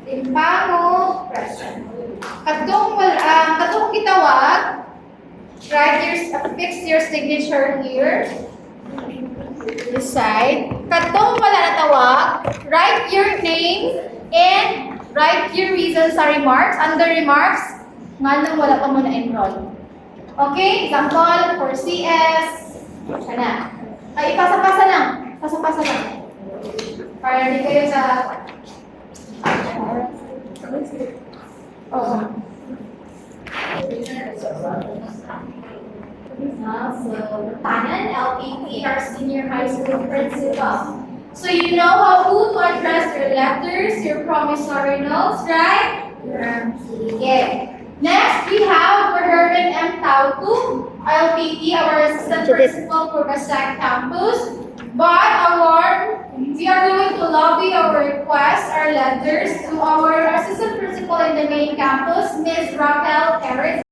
Timpango, present. Katong gitawag, fix your signature here. This side. Katong wala natawag, write your name and write your reasons sa remarks. Under remarks, nga nang wala pa mo na-enroll. Okay? Example, for CS. Kana. Ay, pasa-pasa lang. Pasa-pasa lang. Para di kayo sa... Oh. So, Tanan, LPP, our senior high school principal. So you know how to address your letters, your promissory notes, right? Yeah. Next, we have for Herman M. Tautu, LPP, our assistant principal for Basak campus. But we are going to lobby our requests, our letters to our